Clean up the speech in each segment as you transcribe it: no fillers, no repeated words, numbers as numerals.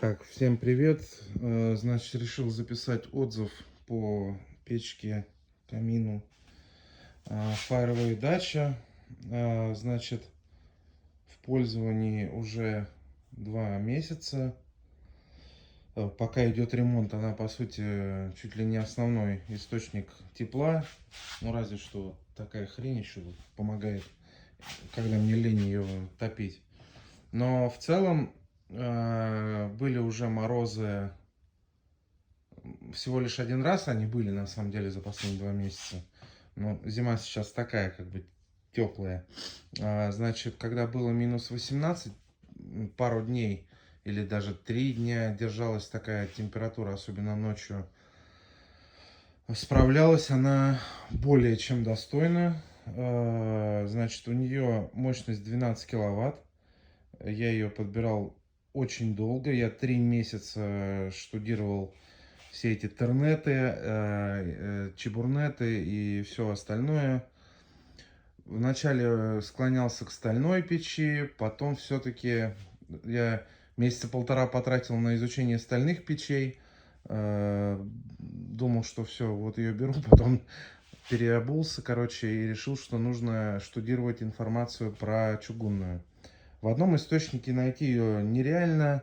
Так, всем привет. Значит, решил записать отзыв по печке, камину Fireway Дача. Значит, в пользовании уже 2 месяца. Пока идет ремонт, она, по сути, чуть ли не основной источник тепла. Ну, разве что такая хрень еще помогает, когда мне лень ее топить. Но в целом были уже морозы. Всего лишь один раз они были, на самом деле, за последние 2 месяца. Но зима сейчас такая, как бы, теплая. Значит, когда было минус 18, пару дней или даже 3 дня держалась такая температура, особенно ночью, справлялась она более чем достойно. Значит, у нее мощность 12 киловатт. Я ее подбирал очень долго. Я 3 месяца штудировал все эти тернеты, чебурнеты и все остальное. Вначале склонялся к стальной печи, потом все-таки я месяца полтора потратил на изучение стальных печей. Думал, что все, вот ее беру, потом переобулся, короче, и решил, что нужно штудировать информацию про чугунную. В одном источнике найти ее нереально.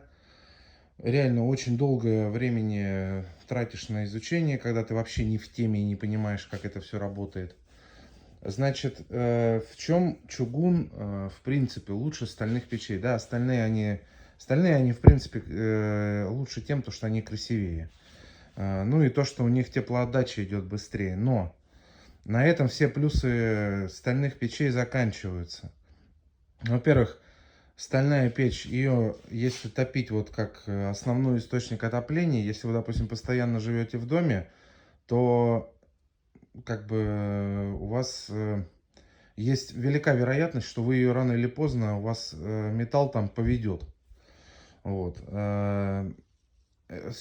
Реально очень долгое времени тратишь на изучение, когда ты вообще не в теме и не понимаешь, как это все работает. Значит, в чем чугун, в принципе, лучше стальных печей? Да, стальные они в принципе, лучше тем, что они красивее. Ну и то, что у них теплоотдача идет быстрее. Но на этом все плюсы стальных печей заканчиваются. Во-первых, стальная печь, ее, если топить вот как основной источник отопления, если вы, допустим, постоянно живете в доме, то как бы у вас есть велика вероятность, что вы ее рано или поздно, у вас металл там поведет. Вот. С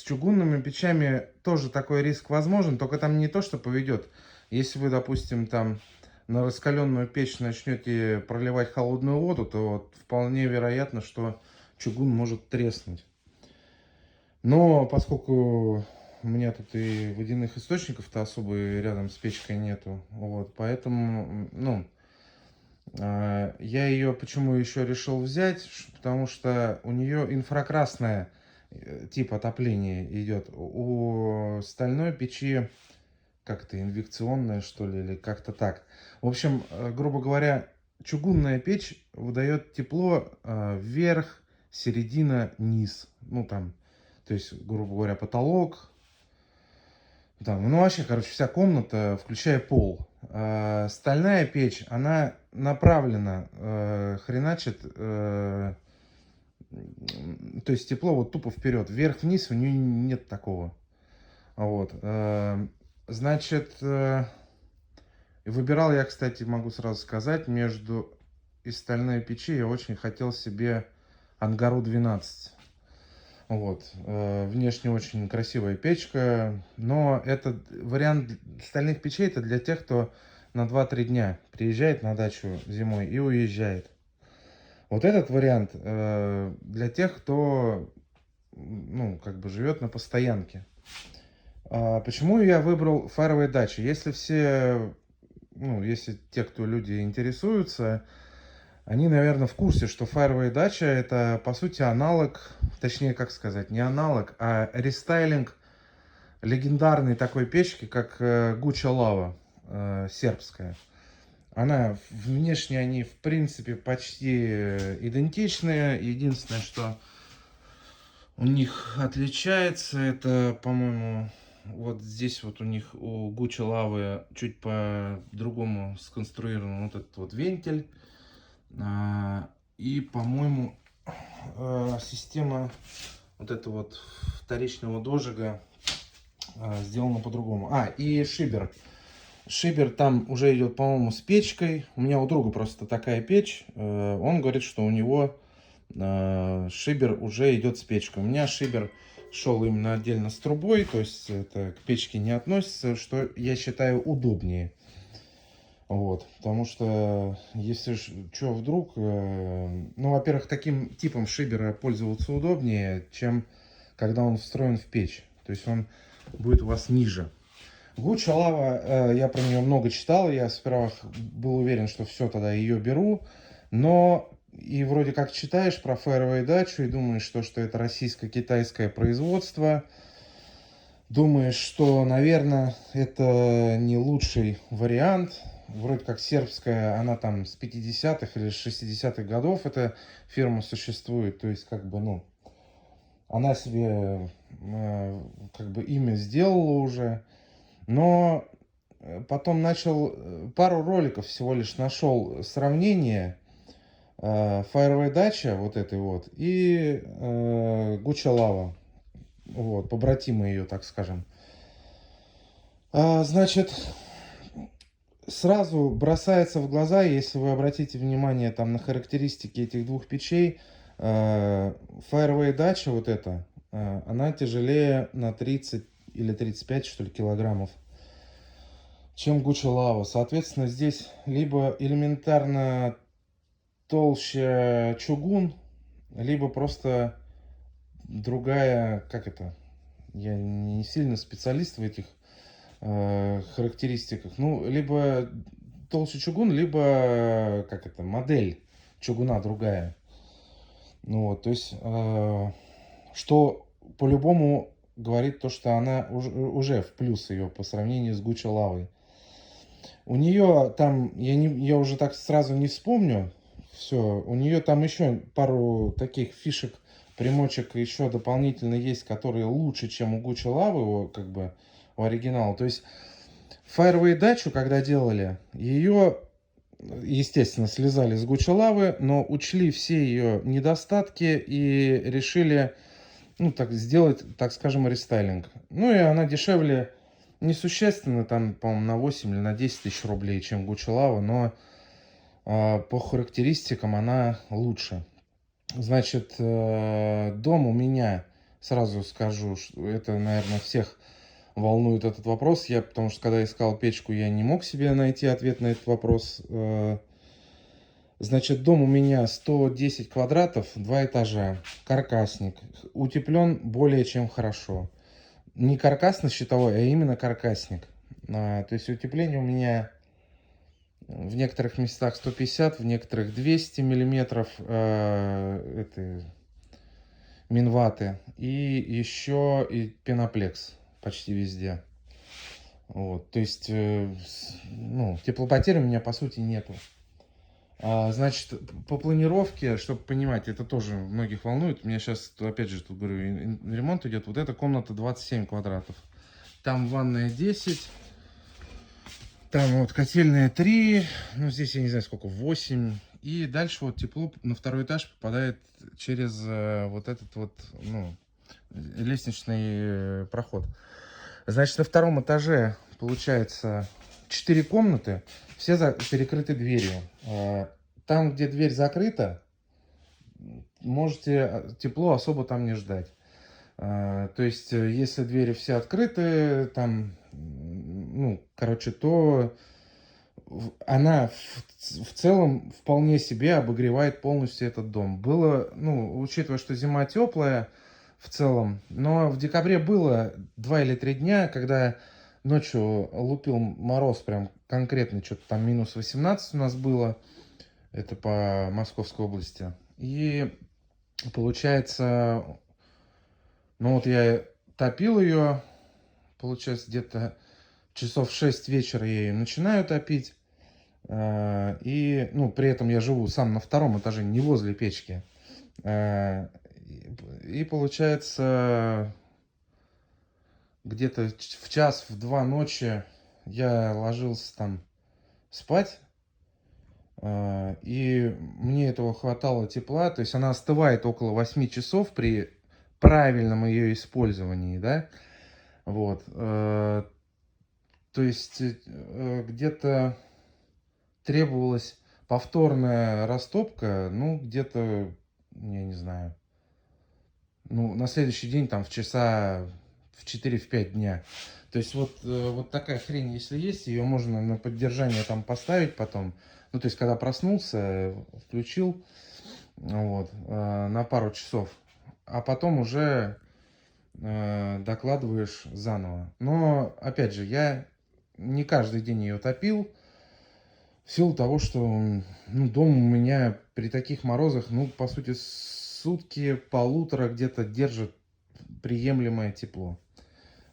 чугунными печами тоже такой риск возможен, только там не то, что поведет. Если вы, допустим, там на раскаленную печь начнете проливать холодную воду, то вот вполне вероятно, что чугун может треснуть. Но поскольку у меня тут и водяных источников-то особо рядом с печкой нету, вот, поэтому, ну, я ее почему еще решил взять, потому что у нее инфракрасная тип отопления идет. У стальной печи как-то инвекционная, что ли, или как-то так. В общем, грубо говоря, чугунная печь выдает тепло вверх, середина, низ. Ну, там, то есть, грубо говоря, потолок. Там, ну, вообще, короче, вся комната, включая пол. Стальная печь, она направлена, хреначит, то есть тепло вот тупо вперед. Вверх-вниз у нее нет такого. Вот. Значит, выбирал я, кстати, могу сразу сказать, между из стальной печи я очень хотел себе Ангару 12. Вот. Внешне очень красивая печка, но это вариант стальных печей, это для тех, кто на 2-3 дня приезжает на дачу зимой и уезжает. Вот этот вариант для тех, кто, ну, как бы живет на постоянке. Почему я выбрал Fairway дачи? Если все, ну, если те, кто люди интересуются, они, наверное, в курсе, что Fairway дача это, по сути, аналог, точнее, как сказать, не аналог, а рестайлинг легендарной такой печки, как Гуччо Лава, сербская. Она, внешне они, в принципе, почти идентичные. Единственное, что у них отличается, это, по-моему, вот здесь вот у них, у Гуччо Лавы, чуть по-другому сконструирован вот этот вот вентиль. И, по-моему, система вот этого вот вторичного дожига сделана по-другому. И шибер. Шибер там уже идет, по-моему, с печкой. У меня у друга просто такая печь. Он говорит, что у него шибер уже идет с печкой. У меня шибер шел именно отдельно с трубой, то есть это к печке не относится, что я считаю удобнее. Вот, потому что если что вдруг, ну, во-первых, таким типом шибера пользоваться удобнее, чем когда он встроен в печь. То есть он будет у вас ниже. Гуччи Лава, я про нее много читал, я сперва был уверен, что все, тогда ее беру, но и вроде как читаешь про Fairway дачу и думаешь, что это российско-китайское производство, думаешь, что, наверное, это не лучший вариант, вроде как сербская, она там с 50-х или с 60-х годов эта фирма существует, то есть как бы, ну, она себе как бы имя сделала уже, но потом начал пару роликов всего лишь нашел сравнение Fairway Dacha вот этой вот и Гуччи Лава, вот, побратимы ее, так скажем. Значит, сразу бросается в глаза, если вы обратите внимание там на характеристики этих двух печей, Fairway Dacha вот эта, она тяжелее на 30 или 35, что ли, килограммов, чем Гуччи Лава. Соответственно, здесь либо элементарно толще чугун, либо просто другая, как это, я не сильно специалист в этих характеристиках. Ну, либо толще чугун, либо, как это, модель чугуна другая. Ну вот, то есть, что по-любому говорит то, что она уже в плюс ее по сравнению с Гуччи Лавой. У нее там, я уже так сразу не вспомню, все, у нее там еще пару таких фишек, примочек еще дополнительно есть, которые лучше, чем у Гуччи Лавы, как бы, у оригинала. То есть, Fairway дачу, когда делали, ее, естественно, слезали с Гуччи Лавы, но учли все ее недостатки и решили, ну, так сделать, так скажем, рестайлинг. Ну, и она дешевле несущественно, там, по-моему, на 8 или на 10 тысяч рублей, чем Гуччи Лава, но по характеристикам она лучше. Значит, дом у меня, сразу скажу, что это, наверное, всех волнует этот вопрос. Я, потому что, когда искал печку, я не мог себе найти ответ на этот вопрос. Значит, дом у меня 110 квадратов, 2 этажа, каркасник, утеплен более чем хорошо. Не каркасно-щитовой, а именно каркасник. То есть утепление у меня в некоторых местах 150, в некоторых 200 миллиметров это, минваты. И еще и пеноплекс почти везде. Вот, то есть, ну, теплопотери у меня по сути нету. Значит, по планировке, чтобы понимать, это тоже многих волнует. У меня сейчас, опять же, тут говорю, ремонт идет. Вот эта комната 27 квадратов. Там ванная 10. Там вот котельная 3. Ну, здесь я не знаю сколько, 8. И дальше вот тепло на второй этаж попадает через вот этот вот, ну, лестничный проход. Значит, на втором этаже получается 4 комнаты, все перекрыты дверью. Там, где дверь закрыта, можете тепло особо там не ждать. То есть, если двери все открыты, там, ну, короче, то она в целом вполне себе обогревает полностью этот дом. Было, ну, учитывая, что зима теплая в целом, но в декабре было 2 или 3 дня, когда ночью лупил мороз прям конкретно, что-то там минус 18 у нас было, это по Московской области. И получается, ну вот я топил ее, получается, где-то часов в 6 вечера я ее начинаю топить. И, ну, при этом я живу сам на втором этаже, не возле печки. И получается, где-то в час, в 2 ночи я ложился там спать. И мне этого хватало тепла. То есть она остывает около 8 часов при правильном ее использовании, да. Вот. То есть где-то требовалась повторная растопка, ну, где-то, я не знаю, ну, на следующий день там в часа в 4-5 дня. То есть вот такая хрень, если есть, ее можно на поддержание там поставить потом. Ну, то есть, когда проснулся, включил, вот, на пару часов, а потом уже докладываешь заново. Но, опять же, я не каждый день ее топил, в силу того, что ну, дом у меня при таких морозах, ну, по сути, сутки, полутора где-то держит приемлемое тепло.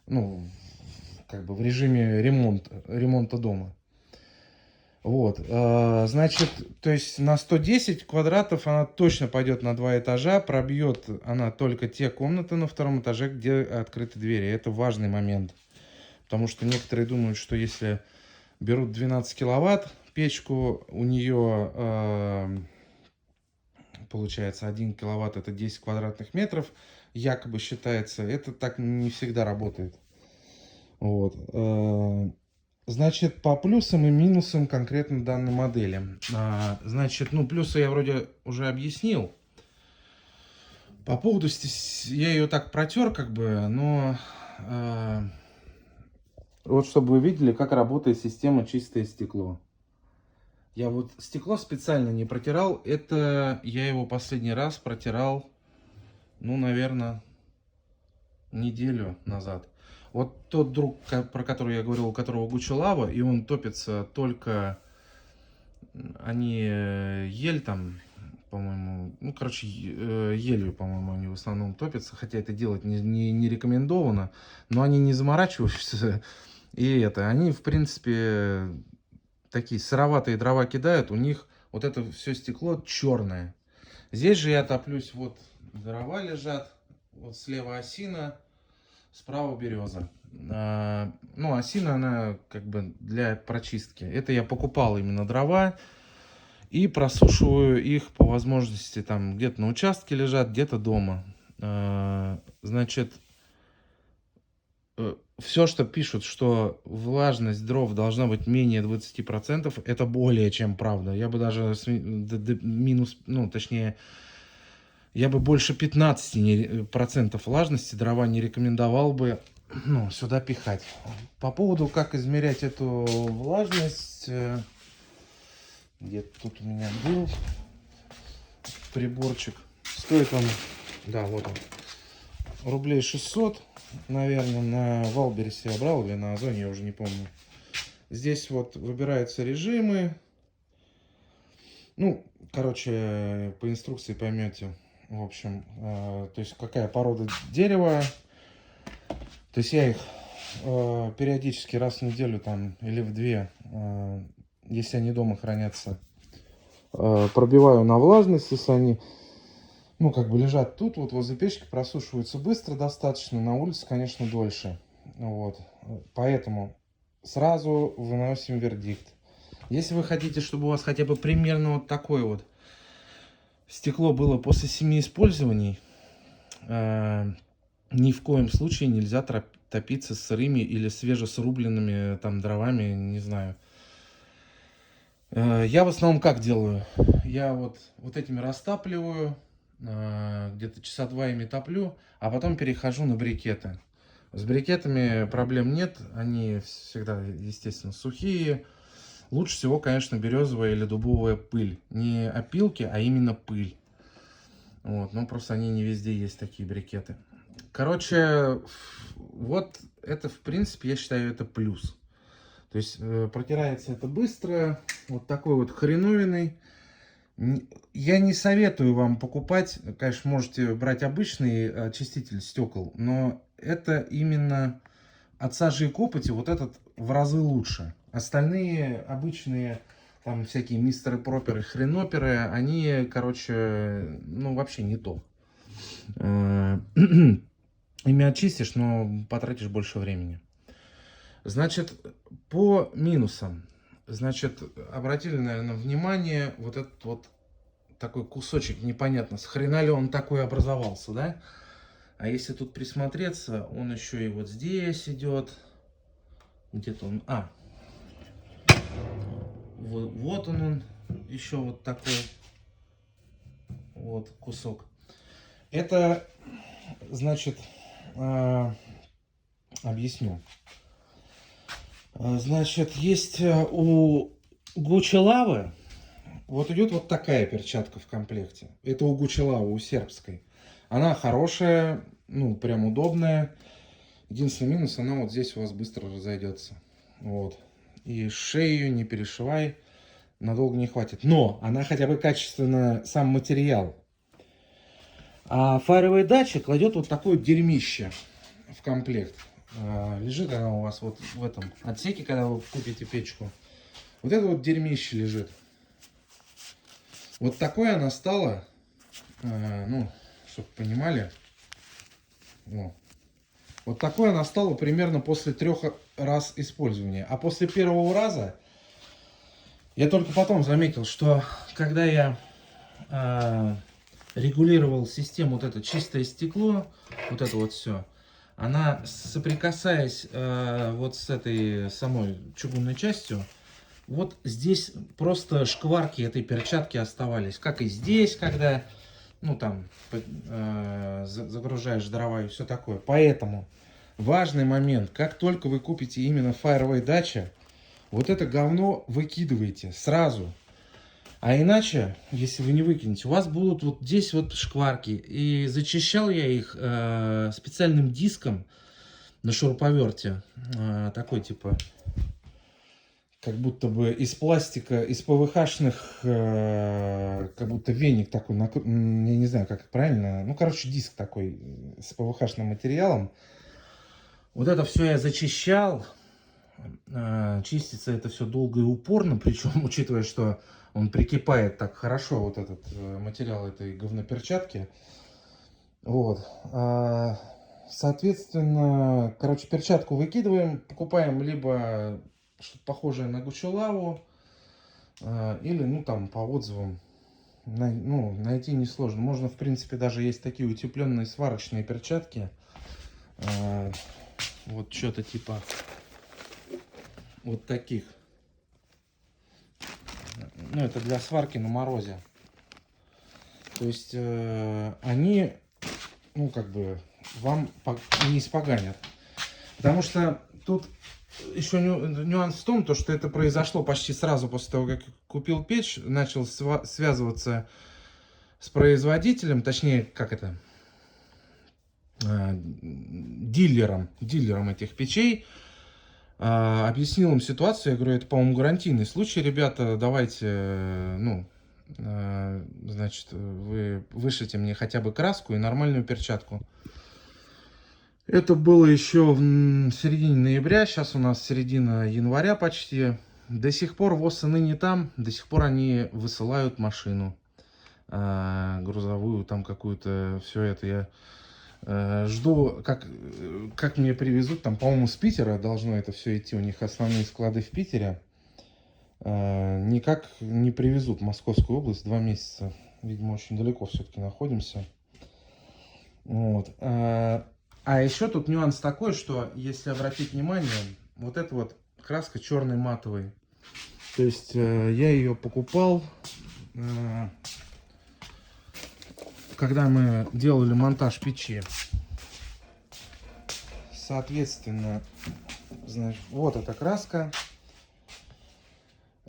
Ну, как бы в режиме ремонта дома. Вот, значит, то есть на 110 квадратов она точно пойдет на 2 этажа, пробьет она только те комнаты на втором этаже, где открыты двери. Это важный момент, потому что некоторые думают, что если берут 12 киловатт печку, у нее получается 1 киловатт это 10 квадратных метров, якобы считается. Это так не всегда работает. Вот. Значит, по плюсам и минусам конкретно данной модели. Значит, ну, плюсы я вроде уже объяснил. По поводу, я ее так протер, как бы, но вот чтобы вы видели, как работает система чистое стекло. Я вот стекло специально не протирал. Это я его последний раз протирал, ну, наверное, неделю назад. Вот тот друг, про который я говорил, у которого Гуччи Лава, и он топится только, они ель там, по-моему, ну, короче, елью, по-моему, они в основном топятся, хотя это делать не рекомендовано, но они не заморачиваются, и это, они, в принципе, такие сыроватые дрова кидают, у них вот это все стекло черное. Здесь же я топлюсь, вот дрова лежат, вот слева осина, справа береза. Ну, осина, она как бы для прочистки. Это я покупал именно дрова и просушиваю их по возможности. Там где-то на участке лежат, где-то дома. Значит, все, что пишут, что влажность дров должна быть менее 20%, это более чем правда. Я бы даже минус, ну, точнее, я бы больше 15% влажности дрова не рекомендовал бы, ну, сюда пихать. По поводу, как измерять эту влажность, где-то тут у меня был приборчик. Стоит он, да, вот он, рублей 600, наверное, на Валбересе я брал или на Озоне, я уже не помню. Здесь вот выбираются режимы. Ну, короче, по инструкции поймете. В общем, то есть какая порода дерева. То есть я их периодически раз в неделю там или в две, если они дома хранятся, пробиваю на влажность, если они, ну, как бы лежат тут, вот возле печки, просушиваются быстро достаточно, на улице, конечно, дольше. Вот. Поэтому сразу выносим вердикт. Если вы хотите, чтобы у вас хотя бы примерно вот такое вот стекло было после 7 использований, ни в коем случае нельзя топиться сырыми или свежесрубленными там дровами, не знаю. Я в основном как делаю? Я вот этими растапливаю, где-то часа 2 ими топлю, а потом перехожу на брикеты. С брикетами проблем нет, они всегда, естественно, сухие. Лучше всего, конечно, березовая или дубовая пыль. Не опилки, а именно пыль. Вот, но просто они не везде есть такие брикеты. Короче, вот это, в принципе, я считаю, это плюс. То есть протирается это быстро, вот такой вот хреновиной. Я не советую вам покупать, конечно, можете брать обычный очиститель стекол, но это именно от сажи и копоти вот этот в разы лучше. Остальные обычные, там всякие мистеры проперы, хреноперы, они, короче, ну вообще не то. Ими очистишь, но потратишь больше времени. Значит, по минусам. Значит, обратили, наверное, внимание, вот этот вот такой кусочек, непонятно, с хрена ли он такой образовался, да? А если тут присмотреться, он еще и вот здесь идет. Где-то он, вот он еще вот такой вот кусок. Это, значит, Объясню. Значит, есть у Гуччи Лавы, вот идет вот такая перчатка в комплекте. Это у Гуччи Лавы, у сербской. Она хорошая, ну, прям удобная. Единственный минус, она вот здесь у вас быстро разойдется. Вот. И шею не перешивай, надолго не хватит. Но она хотя бы качественно, сам материал. А фаровая дача кладет вот такое дерьмище в комплект. Лежит она у вас вот в этом отсеке, когда вы купите печку. Вот это вот дерьмище лежит. Вот такое она стала, ну, чтобы понимали. Вот такое она стала примерно после 3 раз использования. А после первого раза я только потом заметил, что когда я регулировал систему, вот это чистое стекло, вот это вот все, она, соприкасаясь вот с этой самой чугунной частью, вот здесь просто шкварки этой перчатки оставались. Как и здесь, когда, ну там, загружаешь дрова и все такое. Поэтому важный момент, как только вы купите именно Fireway Dacia, вот это говно выкидывайте сразу. А иначе, если вы не выкинете, у вас будут вот здесь вот шкварки. И зачищал я их специальным диском на шуруповерте. Такой типа, как будто бы из пластика, из ПВХ-шных, как будто веник такой, я не знаю, как это правильно. Ну, короче, диск такой с ПВХ-шным материалом. Вот это все я зачищал. Чистится это все долго и упорно, причем, учитывая, что он прикипает так хорошо, вот этот материал этой говноперчатки. Вот. Соответственно, короче, перчатку выкидываем, покупаем либо что-то похожее на Гуччи Лаву, или, ну, там, по отзывам, ну, найти несложно. Можно, в принципе, даже есть такие утепленные сварочные перчатки. Вот что-то типа вот таких. Ну, это для сварки на морозе. То есть они, ну, как бы, вам не испоганят. Потому что тут еще нюанс в том, что это произошло почти сразу после того, как купил печь, начал связываться с производителем, точнее, как это, дилером этих печей. Объяснил им ситуацию, я говорю, это, по-моему, гарантийный случай, ребята, давайте, ну, значит, вы вышлите мне хотя бы краску и нормальную перчатку. Это было еще в середине ноября, сейчас у нас середина января почти. До сих пор ВОЗ и ныне там, до сих пор они высылают машину грузовую, там какую-то, все это я жду, как мне привезут, там, по-моему, с Питера должно это все идти, у них основные склады в Питере. Никак не привезут в Московскую область 2 месяца, видимо, очень далеко все-таки находимся. Вот. А еще тут нюанс такой, что, если обратить внимание, вот эта вот краска черный матовый, то есть я ее покупал, когда мы делали монтаж печи. Соответственно, значит, вот эта краска.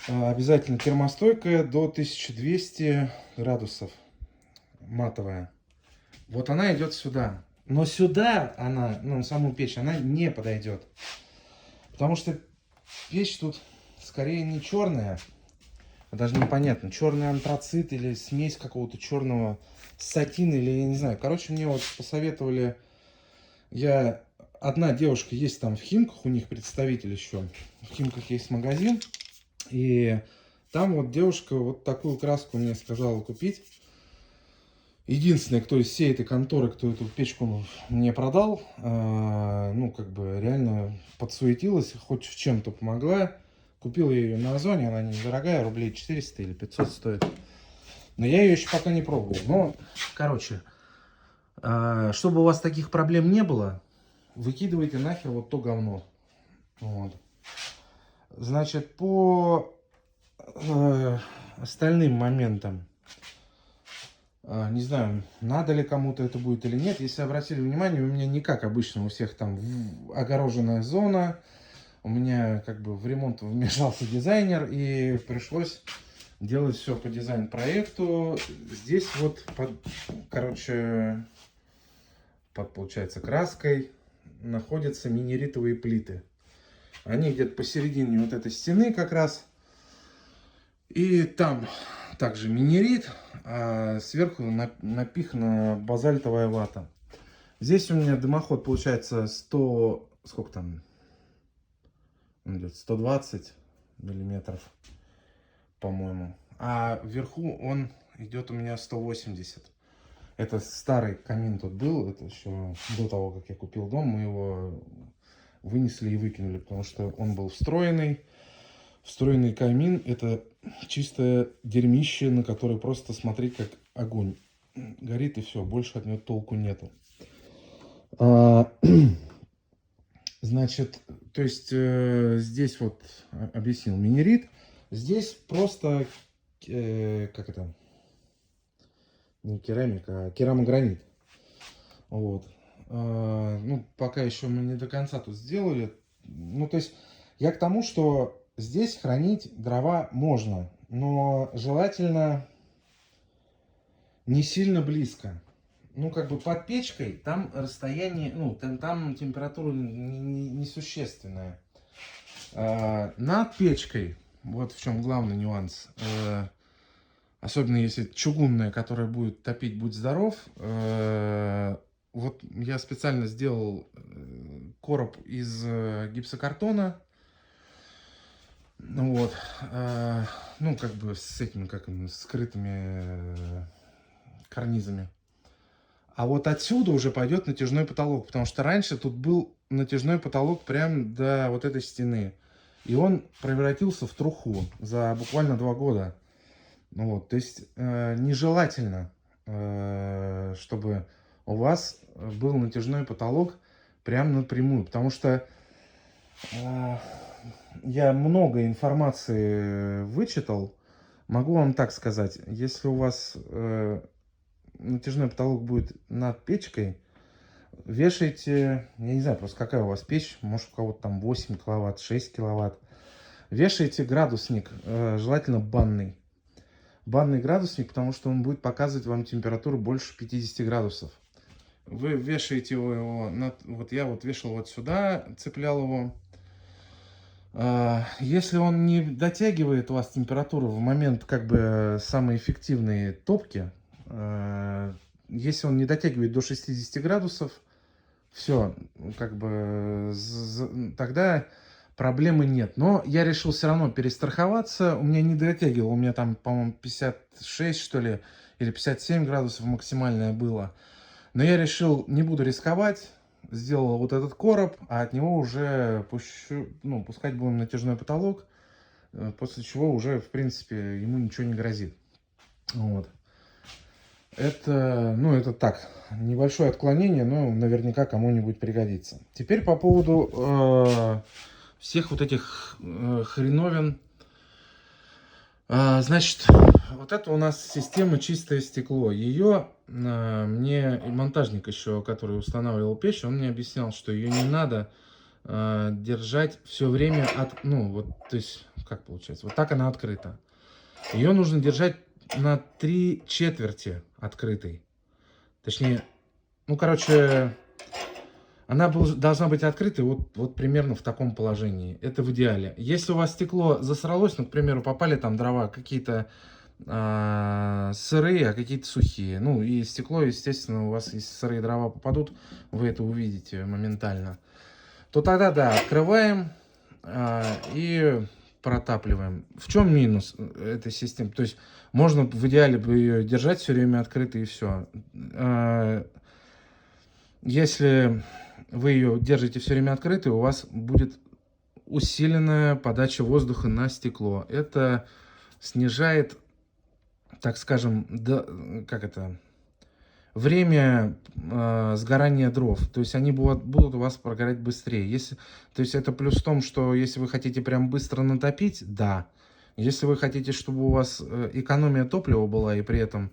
Обязательно термостойкая до 1200 градусов. Матовая. Вот она идет сюда. Но сюда она, ну, саму печь, она не подойдет. Потому что печь тут скорее не черная. Даже непонятно, черный антрацит или смесь какого-то черного сатина, или я не знаю. Короче, мне вот посоветовали, одна девушка есть там в Химках, у них представитель еще. В Химках есть магазин. И там вот девушка вот такую краску мне сказала купить. Единственный, кто из всей этой конторы, кто эту печку мне продал, ну, как бы реально подсуетилась, хоть в чем-то помогла. Купил я ее на Озоне, она недорогая, рублей 400 или 500 стоит. Но я ее еще пока не пробовал. Но, короче, чтобы у вас таких проблем не было, выкидывайте нахер вот то говно. Вот. Значит, по остальным моментам. Не знаю, надо ли кому-то это будет или нет. Если обратили внимание, у меня не как обычно у всех там огороженная зона. У меня как бы в ремонт вмешался дизайнер, и пришлось делать все по дизайн-проекту. Здесь вот, короче, под, получается, краской находятся минеритовые плиты. Они где-то посередине вот этой стены как раз. И там также минерит, а сверху напихана базальтовая вата. Здесь у меня дымоход получается 100, сколько там, он идет 120 миллиметров, по-моему. А вверху он идет у меня 180. Это старый камин тут был, это еще до того, как я купил дом, мы его вынесли и выкинули, потому что он был встроенный. Встроенный камин — это чистое дерьмище, на которое просто смотреть, как огонь горит, и все, больше от него толку нету. Значит, то есть здесь вот объяснил минерит, здесь просто, как это, не керамика, а керамогранит. Вот. Ну, пока еще мы не до конца тут сделали. Ну, то есть я к тому, что здесь хранить дрова можно, но желательно не сильно близко. Ну, как бы под печкой там расстояние, ну, там температура несущественная. Над печкой, вот в чем главный нюанс, особенно если чугунная, которая будет топить «Будь здоров», вот я специально сделал короб из гипсокартона. Вот. Ну, как бы с этими, как скрытыми карнизами. А вот отсюда уже пойдет натяжной потолок, потому что раньше тут был натяжной потолок прям до вот этой стены. И он превратился в труху за буквально 2 года. Вот, то есть нежелательно, чтобы у вас был натяжной потолок прям напрямую, потому что я много информации вычитал. Могу вам так сказать, если у вас натяжной потолок будет над печкой, вешайте, я не знаю просто какая у вас печь, может у кого-то там 8 киловатт, 6 киловатт, вешайте градусник, желательно банный. Банный градусник, потому что он будет показывать вам температуру больше 50 градусов. Вы вешаете его, вот я вот вешал вот сюда, цеплял его. Если он не дотягивает у вас температуру в момент как бы самой эффективной топки, если он не дотягивает до 60 градусов, все, как бы тогда проблемы нет. Но я решил все равно перестраховаться. У меня не дотягивал, у меня там, по-моему, 56, что ли, или 57 градусов максимальное было. Но я решил, не буду рисковать. Сделал вот этот короб, а от него уже пускать будем натяжной потолок. После чего уже, в принципе, ему ничего не грозит. Вот. Это так, небольшое отклонение, но наверняка кому-нибудь пригодится. Теперь по поводу всех вот этих хреновин. Значит, вот это у нас система чистое стекло. Ее мне монтажник еще, который устанавливал печь, он мне объяснял, что ее не надо держать все время то есть, как получается, вот так она открыта. Ее нужно держать на 3/4 открытой. Точнее, она должна быть открытой вот примерно в таком положении. Это в идеале. Если у вас стекло засралось, ну, к примеру, попали там дрова какие-то сырые, а какие-то сухие. Ну, и стекло, естественно, у вас, если сырые дрова попадут, вы это увидите моментально. То тогда, да, открываем и протапливаем. В чем минус этой системы? То есть можно в идеале ее держать все время открытой и все. Если вы ее держите все время открытой, у вас будет усиленная подача воздуха на стекло. Это снижает, так скажем, время сгорания дров. То есть они будут у вас прогорать быстрее. То есть это плюс в том, что если вы хотите прям быстро натопить, да. Если вы хотите, чтобы у вас экономия топлива была и при этом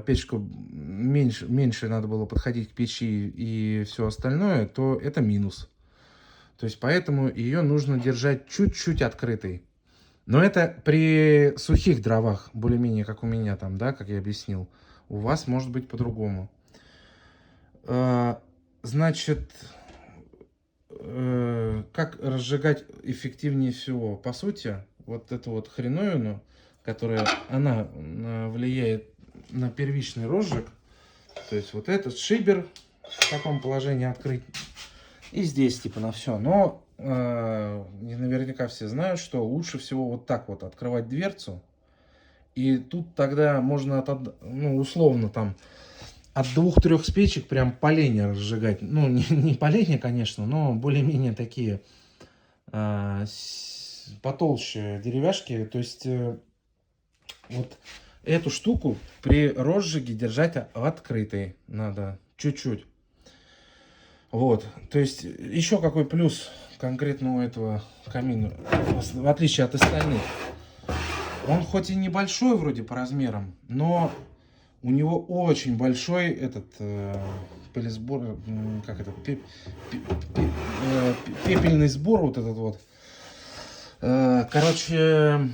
печку меньше надо было подходить к печи и все остальное, то это минус. То есть поэтому ее нужно держать чуть-чуть открытой. Но это при сухих дровах, более-менее, как у меня там, да, как я объяснил. У вас может быть по-другому. Значит, как разжигать эффективнее всего? По сути, вот эту вот хреновину, которая, она влияет на первичный розжиг. То есть вот этот шибер в таком положении открыть. И здесь типа на все. Но наверняка все знают, что лучше всего вот так вот открывать дверцу. И тут тогда можно, ну, условно, там, от 2-3 спичек прям поленья разжигать. Ну, не поленья, конечно, но более-менее такие потолще деревяшки. То есть вот эту штуку при розжиге держать открытой надо чуть-чуть. Вот, то есть еще какой плюс конкретно у этого камина, в отличие от остальных. Он хоть и небольшой вроде по размерам, но у него очень большой этот пылесбор, как это, пепельный сбор вот этот вот. Короче,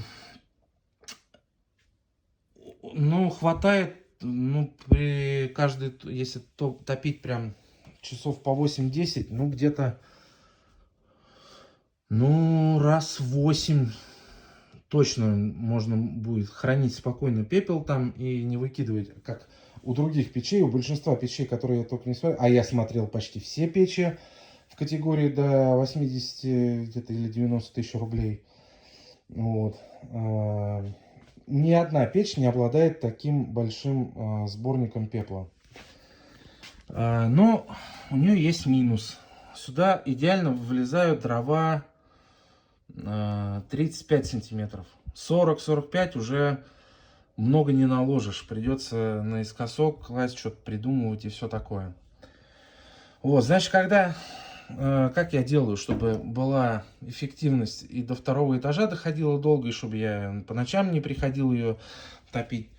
ну, хватает, ну, при каждой, если топить прям часов по 8-10, ну, где-то, ну, раз 8 точно можно будет хранить спокойно пепел там и не выкидывать, как у других печей, у большинства печей, которые я только не смотрел, а я смотрел почти все печи в категории до 80 где-то или 90 тысяч рублей. Вот. Ни одна печь не обладает таким большим сборником пепла. Но у нее есть минус. Сюда идеально влезают дрова 35 сантиметров. 40-45 уже много не наложишь. Придется наискосок класть, что-то придумывать и все такое. Вот, значит, как я делаю, чтобы была эффективность и до 2-го этажа доходила долго, и чтобы я по ночам не приходил ее топить.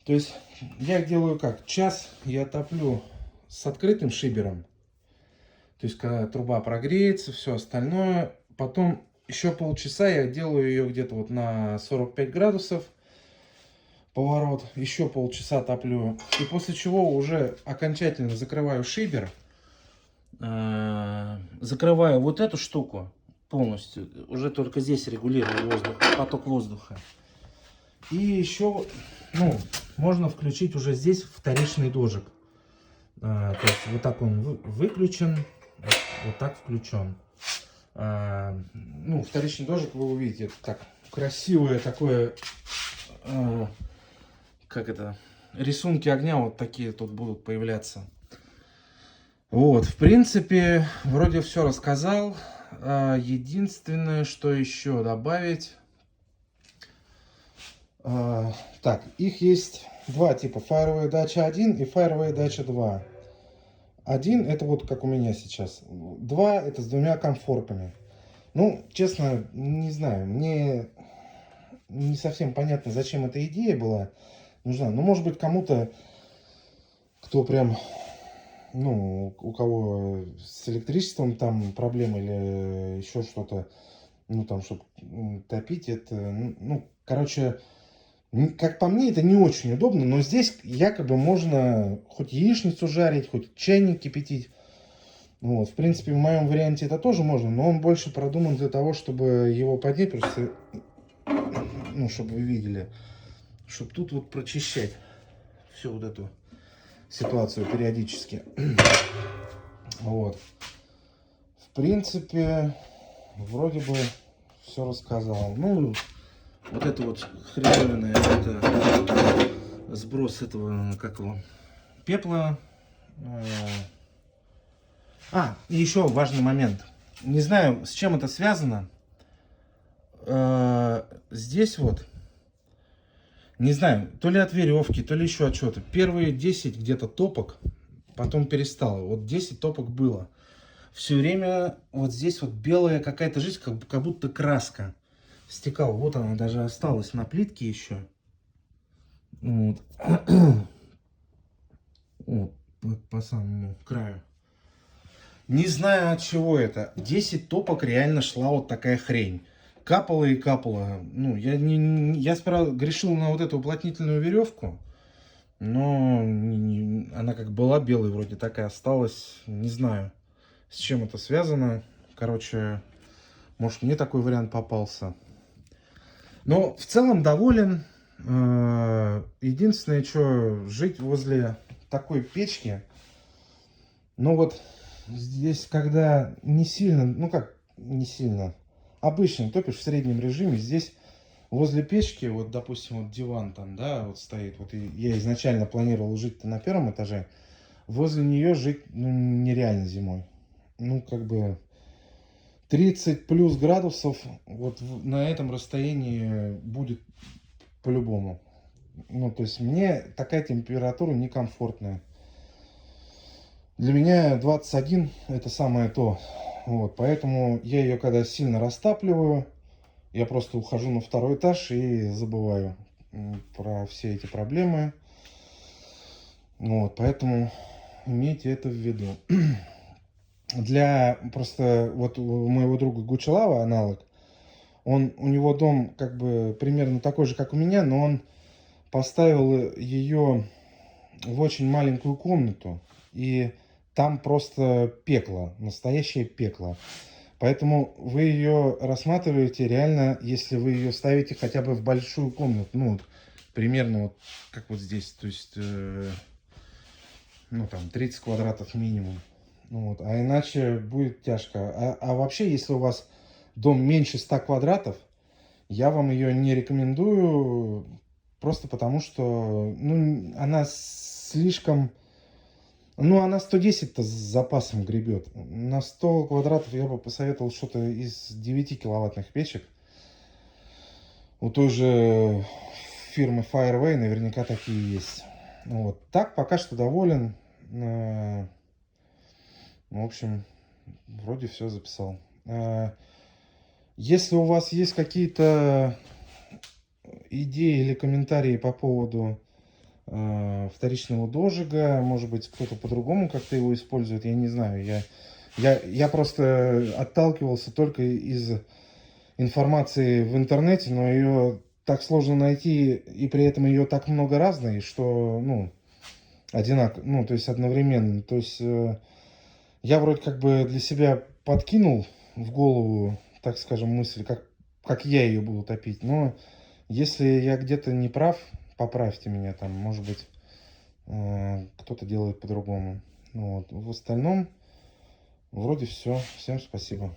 То есть я делаю как? Час я топлю с открытым шибером. То есть когда труба прогреется, все остальное. Потом еще полчаса я делаю ее где-то вот на 45 градусов. Поворот. Еще полчаса топлю. И после чего уже окончательно закрываю шибер. Закрываю вот эту штуку полностью. Уже только здесь регулирую поток воздуха. И еще, ну, можно включить уже здесь вторичный дожик. То есть вот так он выключен, вот так включен. Ну, вторичный дожик вы увидите. Так, красивое такое, как это, рисунки огня вот такие тут будут появляться. Вот, в принципе, вроде все рассказал. Единственное, что еще добавить. Так, их есть два типа. Фаеровая дача 1 и фаеровая дача 2. 1 это вот как у меня сейчас. 2 это с 2 комфорками. Ну, честно, не знаю. Мне не совсем понятно, зачем эта идея была нужна. Но может быть кому-то, кто прям... Ну, у кого с электричеством там проблемы или еще что-то, ну, там, чтобы топить, это, ну, короче, как по мне, это не очень удобно, но здесь якобы можно хоть яичницу жарить, хоть чайник кипятить. Вот, в принципе, в моем варианте это тоже можно, но он больше продуман для того, чтобы его поднять, просто, ну, чтобы вы видели, чтобы тут вот прочищать всю вот эту ситуацию периодически. Вот. В принципе, вроде бы все рассказал. Ну, вот это вот хреновина, это сброс этого, как его, пепла. И еще важный момент. Не знаю, с чем это связано. Здесь вот, не знаю, то ли от веревки, то ли еще от чего-то. Первые 10 где-то топок, потом перестало. Вот 10 топок было. Все время вот здесь вот белая какая-то жизнь, как будто краска стекала. Вот она даже осталась на плитке еще. Вот. Вот, по самому краю. Не знаю, от чего это. 10 топок реально шла вот такая хрень. Капала и капала. Ну, я сперва грешил на вот эту уплотнительную веревку. Но она как была белой, вроде так и осталась. Не знаю, с чем это связано. Короче, может, мне такой вариант попался. Но в целом доволен. Единственное, что жить возле такой печки. Ну вот здесь, когда не сильно, ну как не сильно, обычно топишь в среднем режиме, здесь возле печки, вот допустим, вот диван там, да, вот стоит, вот я изначально планировал жить на первом этаже, возле нее жить ну, нереально зимой. Ну как бы 30 плюс градусов вот на этом расстоянии будет по-любому. Ну то есть мне такая температура некомфортная. Для меня 21 это самое то. Вот, поэтому я ее когда сильно растапливаю, я просто ухожу на второй этаж и забываю про все эти проблемы. Вот, поэтому имейте это в виду. Для просто вот у моего друга Гучелава аналог, у него дом как бы примерно такой же, как у меня, но он поставил ее в очень маленькую комнату. И там просто пекло, настоящее пекло. Поэтому вы ее рассматриваете реально, если вы ее ставите хотя бы в большую комнату. Ну, вот, примерно вот как вот здесь. То есть, ну там 30 квадратов минимум. Ну, вот, а иначе будет тяжко. А вообще, если у вас дом меньше 100 квадратов, я вам ее не рекомендую. Просто потому, что ну, она слишком... Ну, она 110-то с запасом гребет. На 100 квадратов я бы посоветовал что-то из 9 киловаттных печек. У той же фирмы Fireway наверняка такие есть. Вот. Так, пока что доволен. В общем, вроде все записал. Если у вас есть какие-то идеи или комментарии по поводу вторичного дожига, может быть, кто-то по-другому как-то его использует, я не знаю. Я просто отталкивался только из информации в интернете, но ее так сложно найти, и при этом ее так много разной, что, ну, одинаково, ну, то есть одновременно. То есть я вроде как бы для себя подкинул в голову, так скажем, мысль, как я ее буду топить, но если я где-то не прав, поправьте меня там, может быть, кто-то делает по-другому. Вот. В остальном, вроде все. Всем спасибо.